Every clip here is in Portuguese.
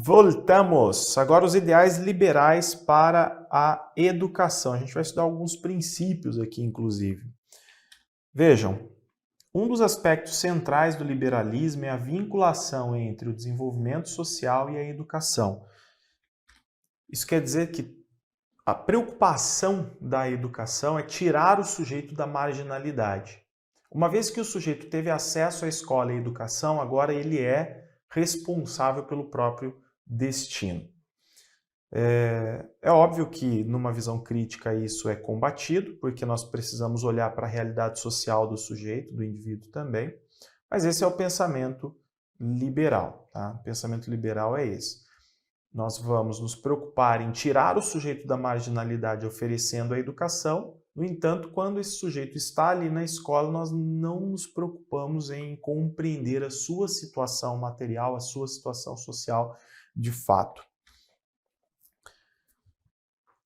Voltamos! Agora os ideais liberais para a educação. A gente vai estudar alguns princípios aqui, inclusive. Vejam, um dos aspectos centrais do liberalismo é a vinculação entre o desenvolvimento social e a educação. Isso quer dizer que a preocupação da educação é tirar o sujeito da marginalidade. Uma vez que o sujeito teve acesso à escola e à educação, agora ele é responsável pelo próprio destino. É óbvio que numa visão crítica isso é combatido, porque nós precisamos olhar para a realidade social do sujeito, do indivíduo também, mas esse é o pensamento liberal. Tá? O pensamento liberal é esse. Nós vamos nos preocupar em tirar o sujeito da marginalidade oferecendo a educação. No entanto, quando esse sujeito está ali na escola, nós não nos preocupamos em compreender a sua situação material, a sua situação social de fato.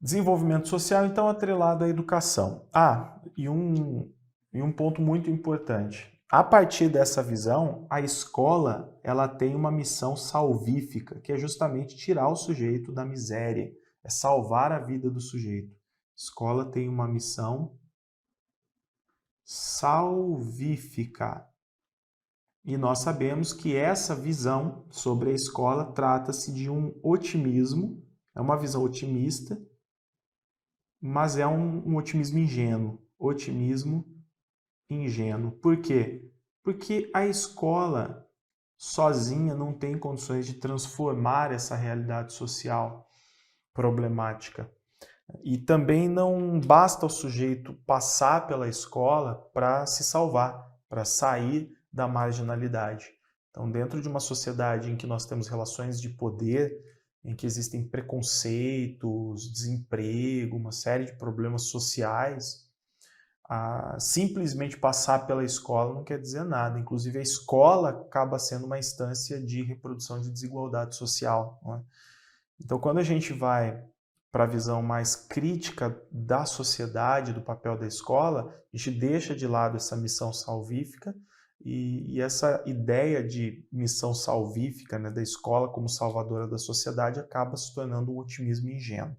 Desenvolvimento social, então, atrelado à educação. E um ponto muito importante. A partir dessa visão, a escola ela tem uma missão salvífica, que é justamente tirar o sujeito da miséria, é salvar a vida do sujeito. A escola tem uma missão salvífica. E nós sabemos que essa visão sobre a escola trata-se de um otimismo, é uma visão otimista, mas é um otimismo ingênuo. Otimismo ingênuo. Por quê? Porque a escola sozinha não tem condições de transformar essa realidade social problemática. E também não basta o sujeito passar pela escola para se salvar, para sair da marginalidade. Então, dentro de uma sociedade em que nós temos relações de poder, em que existem preconceitos, desemprego, uma série de problemas sociais, simplesmente passar pela escola não quer dizer nada. Inclusive, a escola acaba sendo uma instância de reprodução de desigualdade social. Não é? Então, quando a gente vai para a visão mais crítica da sociedade, do papel da escola, a gente deixa de lado essa missão salvífica e essa ideia de missão salvífica, né, da escola como salvadora da sociedade acaba se tornando um otimismo ingênuo.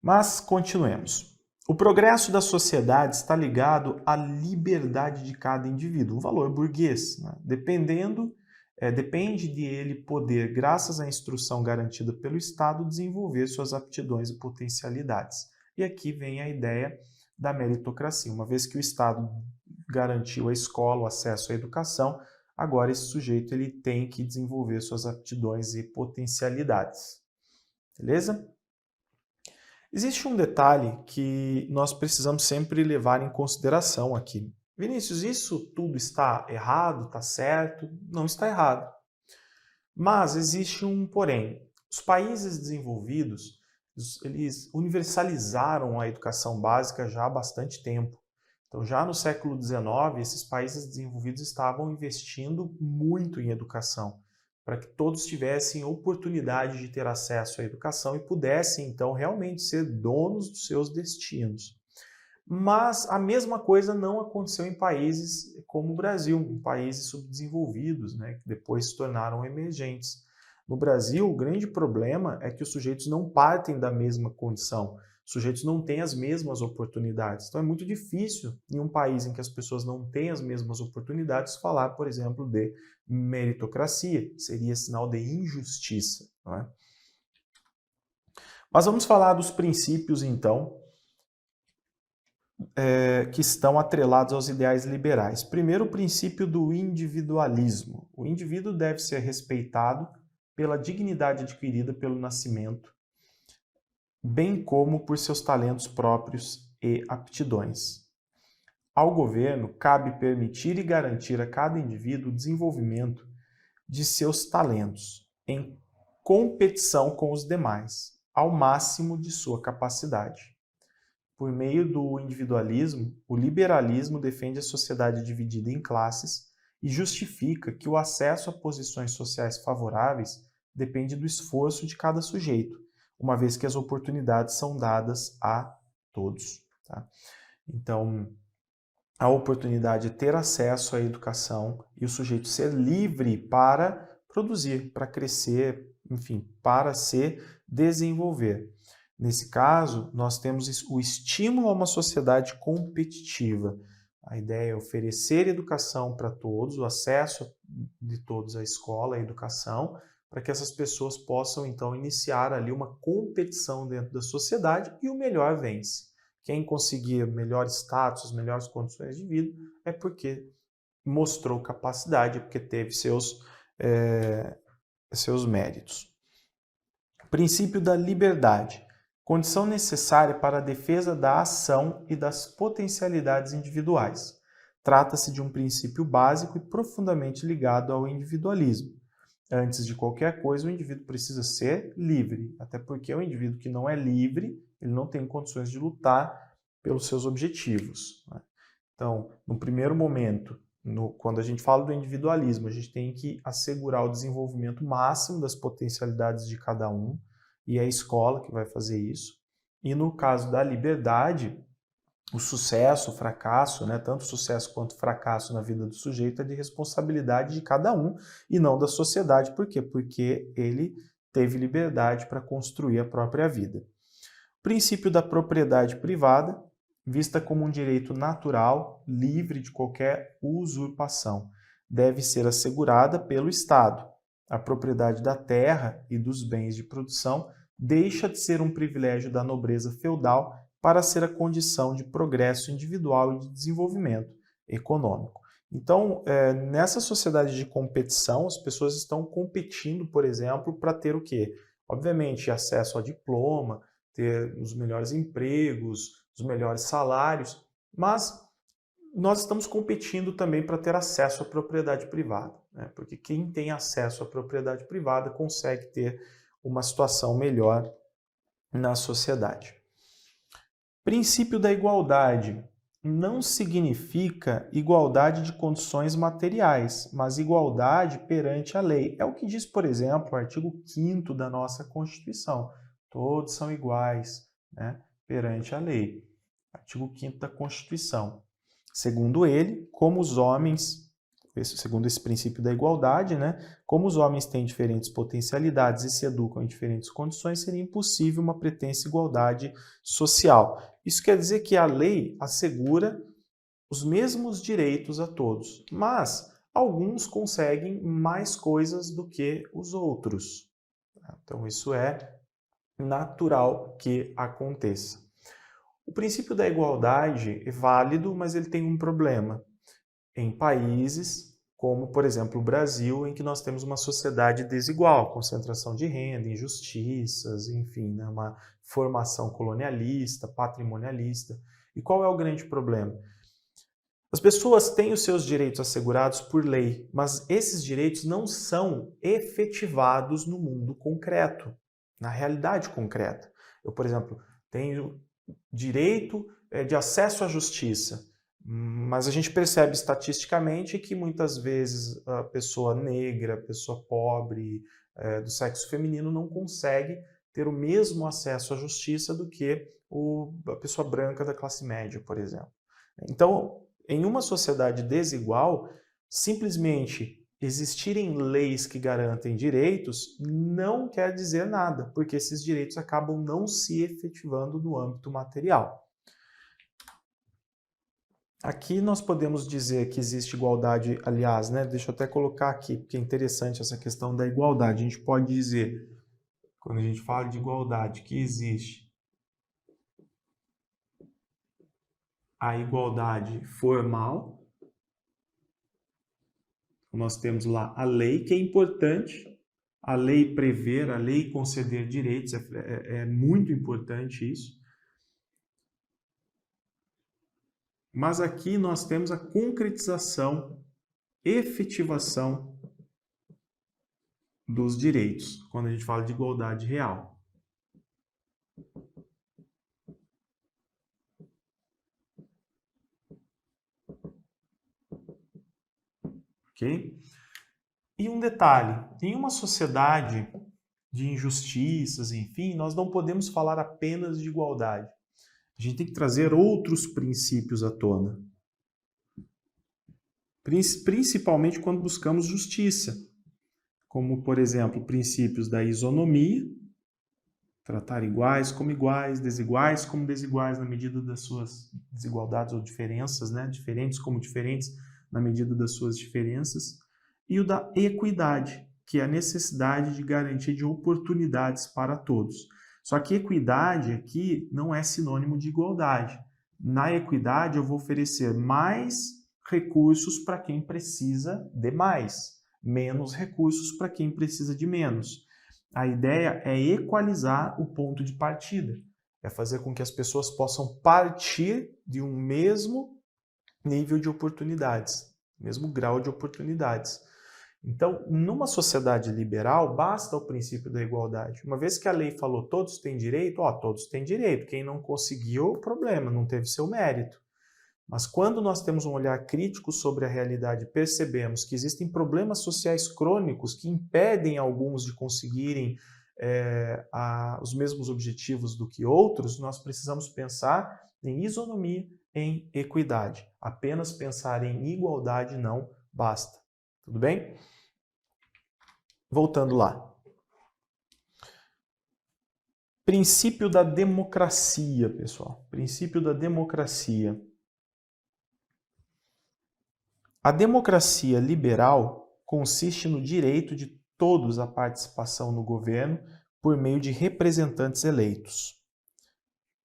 Mas continuemos. O progresso da sociedade está ligado à liberdade de cada indivíduo, um valor burguês, né? Depende de ele poder, graças à instrução garantida pelo Estado, desenvolver suas aptidões e potencialidades. E aqui vem a ideia da meritocracia. Uma vez que o Estado garantiu à escola o acesso à educação, agora esse sujeito ele tem que desenvolver suas aptidões e potencialidades. Beleza? Existe um detalhe que nós precisamos sempre levar em consideração aqui. Vinícius, isso tudo está errado, está certo? Não está errado. Mas existe um porém. Os países desenvolvidos, eles universalizaram a educação básica já há bastante tempo. Então, já no século XIX, esses países desenvolvidos estavam investindo muito em educação, para que todos tivessem oportunidade de ter acesso à educação e pudessem, então, realmente ser donos dos seus destinos. Mas a mesma coisa não aconteceu em países como o Brasil, em países subdesenvolvidos, né, que depois se tornaram emergentes. No Brasil, o grande problema é que os sujeitos não partem da mesma condição, os sujeitos não têm as mesmas oportunidades. Então é muito difícil, em um país em que as pessoas não têm as mesmas oportunidades, falar, por exemplo, de meritocracia. Seria sinal de injustiça, não é? Mas vamos falar dos princípios, então, que estão atrelados aos ideais liberais. Primeiro, o princípio do individualismo. O indivíduo deve ser respeitado pela dignidade adquirida pelo nascimento, bem como por seus talentos próprios e aptidões. Ao governo, cabe permitir e garantir a cada indivíduo o desenvolvimento de seus talentos, em competição com os demais, ao máximo de sua capacidade. Por meio do individualismo, o liberalismo defende a sociedade dividida em classes e justifica que o acesso a posições sociais favoráveis depende do esforço de cada sujeito, uma vez que as oportunidades são dadas a todos. Tá? Então, a oportunidade de ter acesso à educação e o sujeito ser livre para produzir, para crescer, enfim, para se desenvolver. Nesse caso, nós temos o estímulo a uma sociedade competitiva. A ideia é oferecer educação para todos, o acesso de todos à escola, à educação, para que essas pessoas possam, então, iniciar ali uma competição dentro da sociedade e o melhor vence. Quem conseguir melhor status, melhores condições de vida, é porque mostrou capacidade, porque teve seus méritos. Princípio da liberdade. Condição necessária para a defesa da ação e das potencialidades individuais. Trata-se de um princípio básico e profundamente ligado ao individualismo. Antes de qualquer coisa, o indivíduo precisa ser livre, até porque o indivíduo que não é livre, ele não tem condições de lutar pelos seus objetivos. Então, no primeiro momento, quando a gente fala do individualismo, a gente tem que assegurar o desenvolvimento máximo das potencialidades de cada um, e é a escola que vai fazer isso. E no caso da liberdade, o sucesso, o fracasso, tanto sucesso quanto fracasso na vida do sujeito é de responsabilidade de cada um e não da sociedade. Por quê? Porque ele teve liberdade para construir a própria vida. O princípio da propriedade privada, vista como um direito natural, livre de qualquer usurpação, deve ser assegurada pelo Estado. A propriedade da terra e dos bens de produção deixa de ser um privilégio da nobreza feudal para ser a condição de progresso individual e de desenvolvimento econômico. Então, nessa sociedade de competição, as pessoas estão competindo, por exemplo, para ter o quê? Obviamente, acesso a diploma, ter os melhores empregos, os melhores salários, mas nós estamos competindo também para ter acesso à propriedade privada, porque quem tem acesso à propriedade privada consegue ter uma situação melhor na sociedade. Princípio da igualdade não significa igualdade de condições materiais, mas igualdade perante a lei. É o que diz, por exemplo, o artigo 5º da nossa Constituição. Todos são iguais, perante a lei. Artigo 5º da Constituição. Segundo ele, como os homens, segundo esse princípio da igualdade, como os homens têm diferentes potencialidades e se educam em diferentes condições, seria impossível uma pretensa igualdade social. Isso quer dizer que a lei assegura os mesmos direitos a todos, mas alguns conseguem mais coisas do que os outros. Então, isso é natural que aconteça. O princípio da igualdade é válido, mas ele tem um problema. Em países como, por exemplo, o Brasil, em que nós temos uma sociedade desigual, concentração de renda, injustiças, enfim, uma formação colonialista, patrimonialista. E qual é o grande problema? As pessoas têm os seus direitos assegurados por lei, mas esses direitos não são efetivados no mundo concreto, na realidade concreta. Eu, por exemplo, tenho direito de acesso à justiça, mas a gente percebe estatisticamente que muitas vezes a pessoa negra, a pessoa pobre, do sexo feminino não consegue ter o mesmo acesso à justiça do que a pessoa branca da classe média, por exemplo. Então, em uma sociedade desigual, simplesmente existirem leis que garantem direitos não quer dizer nada, porque esses direitos acabam não se efetivando no âmbito material. Aqui nós podemos dizer que existe igualdade, aliás, deixa eu até colocar aqui, porque é interessante essa questão da igualdade. A gente pode dizer, quando a gente fala de igualdade, que existe a igualdade formal. Nós temos lá a lei, que é importante, a lei prever, a lei conceder direitos, é muito importante isso. Mas aqui nós temos a concretização, efetivação dos direitos, quando a gente fala de igualdade real. Ok? E um detalhe, em uma sociedade de injustiças, enfim, nós não podemos falar apenas de igualdade. A gente tem que trazer outros princípios à tona. Principalmente quando buscamos justiça. como, por exemplo, princípios da isonomia, tratar iguais como iguais, desiguais como desiguais na medida das suas desigualdades ou diferenças, né? Diferentes como diferentes na medida das suas diferenças, e o da equidade, que é a necessidade de garantia de oportunidades para todos. Só que equidade aqui não é sinônimo de igualdade. Na equidade, eu vou oferecer mais recursos para quem precisa de mais, menos recursos para quem precisa de menos. A ideia é equalizar o ponto de partida, é fazer com que as pessoas possam partir de um mesmo nível de oportunidades, mesmo grau de oportunidades. Então, numa sociedade liberal, basta o princípio da igualdade. Uma vez que a lei falou todos têm direito, todos têm direito. Quem não conseguiu, problema, não teve seu mérito. Mas quando nós temos um olhar crítico sobre a realidade, percebemos que existem problemas sociais crônicos que impedem alguns de conseguirem os mesmos objetivos do que outros, nós precisamos pensar em isonomia, em equidade. Apenas pensar em igualdade não basta. Tudo bem? Voltando lá. Princípio da democracia, pessoal. Princípio da democracia. A democracia liberal consiste no direito de todos à participação no governo por meio de representantes eleitos.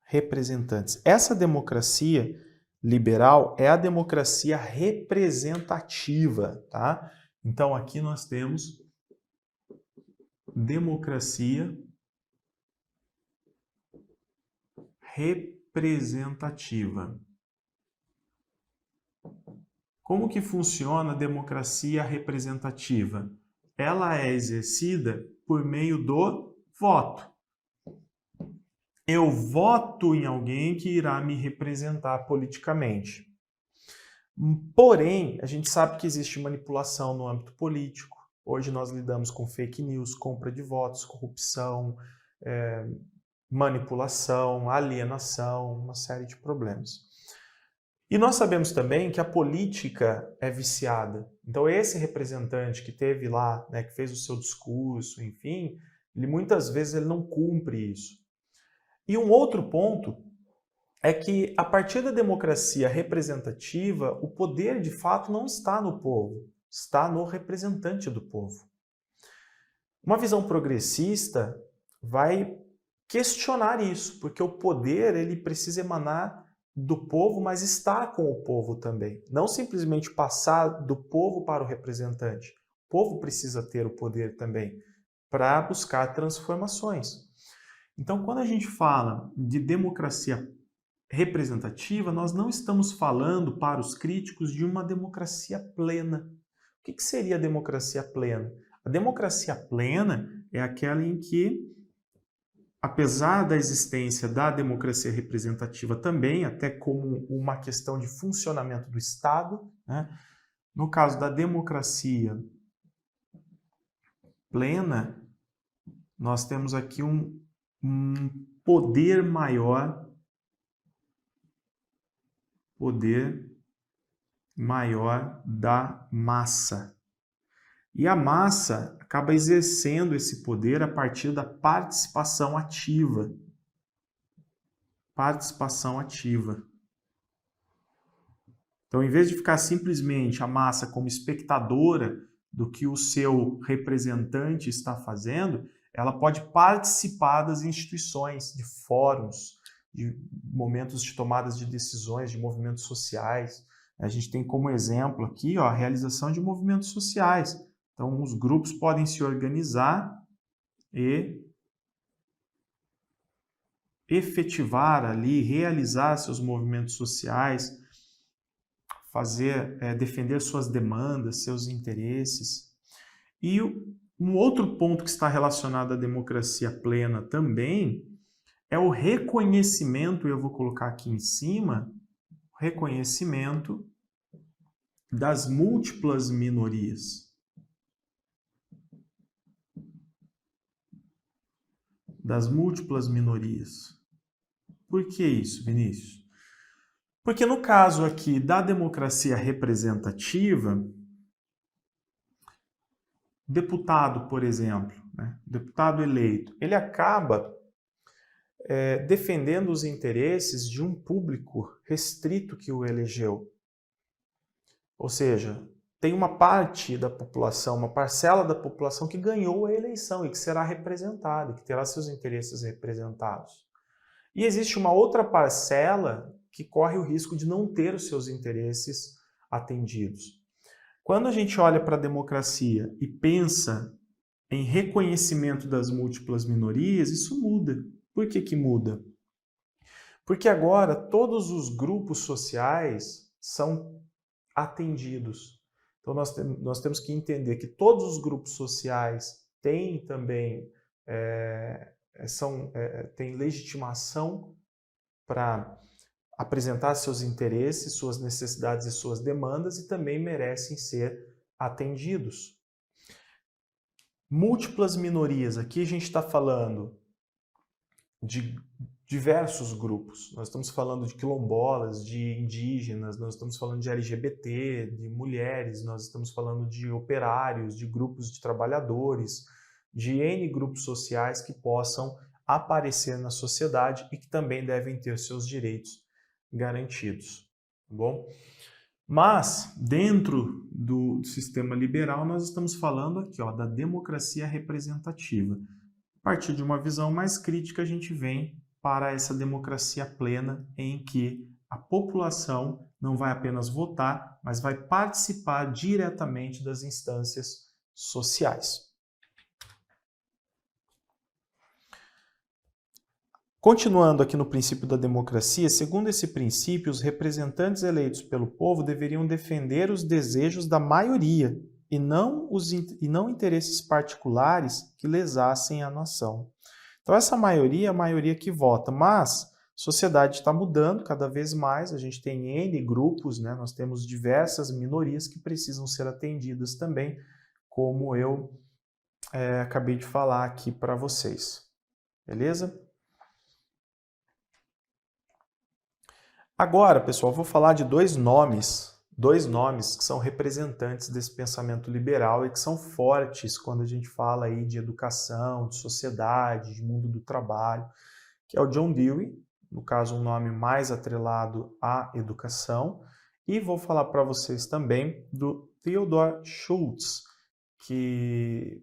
Representantes. Essa democracia liberal é a democracia representativa, tá? Então aqui nós temos democracia representativa. Como que funciona a democracia representativa? Ela é exercida por meio do voto. Eu voto em alguém que irá me representar politicamente. Porém, a gente sabe que existe manipulação no âmbito político. Hoje nós lidamos com fake news, compra de votos, corrupção, manipulação, alienação, uma série de problemas. E nós sabemos também que a política é viciada. Então esse representante que teve lá, né, que fez o seu discurso, enfim, ele muitas vezes ele não cumpre isso. E um outro ponto é que a partir da democracia representativa, o poder de fato não está no povo, está no representante do povo. Uma visão progressista vai questionar isso, porque o poder ele precisa emanar do povo, mas estar com o povo também. Não simplesmente passar do povo para o representante. O povo precisa ter o poder também para buscar transformações. Então, quando a gente fala de democracia representativa, nós não estamos falando para os críticos de uma democracia plena. O que seria a democracia plena? A democracia plena é aquela em que, apesar da existência da democracia representativa também, até como uma questão de funcionamento do Estado, né? No caso da democracia plena, nós temos aqui um poder maior da massa. E a massa acaba exercendo esse poder a partir da participação ativa. Participação ativa. Então, em vez de ficar simplesmente a massa como espectadora do que o seu representante está fazendo, ela pode participar das instituições, de fóruns, de momentos de tomadas de decisões, de movimentos sociais. A gente tem como exemplo aqui a realização de movimentos sociais. Então, os grupos podem se organizar e efetivar ali, realizar seus movimentos sociais, defender suas demandas, seus interesses. E um outro ponto que está relacionado à democracia plena também é o reconhecimento, eu vou colocar aqui em cima, reconhecimento das múltiplas minorias. Das múltiplas minorias. Por que isso, Vinícius? Porque no caso aqui da democracia representativa, deputado, por exemplo, né? Deputado eleito, ele acaba defendendo os interesses de um público restrito que o elegeu. Ou seja, tem uma parte da população, uma parcela da população que ganhou a eleição e que será representada, que terá seus interesses representados. E existe uma outra parcela que corre o risco de não ter os seus interesses atendidos. Quando a gente olha para a democracia e pensa em reconhecimento das múltiplas minorias, isso muda. Por que que muda? Porque agora todos os grupos sociais são atendidos. Então nós temos que entender que todos os grupos sociais têm também têm legitimação para apresentar seus interesses, suas necessidades e suas demandas e também merecem ser atendidos. Múltiplas minorias, aqui a gente está falando de diversos grupos. Nós estamos falando de quilombolas, de indígenas, nós estamos falando de LGBT, de mulheres, nós estamos falando de operários, de grupos de trabalhadores, de N grupos sociais que possam aparecer na sociedade e que também devem ter seus direitos garantidos, tá bom? Mas, dentro do sistema liberal, nós estamos falando aqui, ó, da democracia representativa. A partir de uma visão mais crítica, a gente vem para essa democracia plena em que a população não vai apenas votar, mas vai participar diretamente das instâncias sociais. Continuando aqui no princípio da democracia, segundo esse princípio, os representantes eleitos pelo povo deveriam defender os desejos da maioria e não interesses particulares que lesassem a nação. Então essa maioria é a maioria que vota, mas a sociedade está mudando cada vez mais, a gente tem N grupos, né? Nós temos diversas minorias que precisam ser atendidas também, como eu acabei de falar aqui para vocês. Beleza? Agora, pessoal, vou falar de dois nomes que são representantes desse pensamento liberal e que são fortes quando a gente fala aí de educação, de sociedade, de mundo do trabalho, que é o John Dewey, no caso um nome mais atrelado à educação, e vou falar para vocês também do Theodore Schultz, que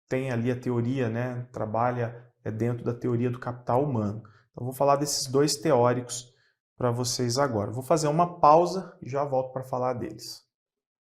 tem ali a teoria, né, trabalha dentro da teoria do capital humano. Então vou falar desses dois teóricos para vocês agora. Vou fazer uma pausa e já volto para falar deles.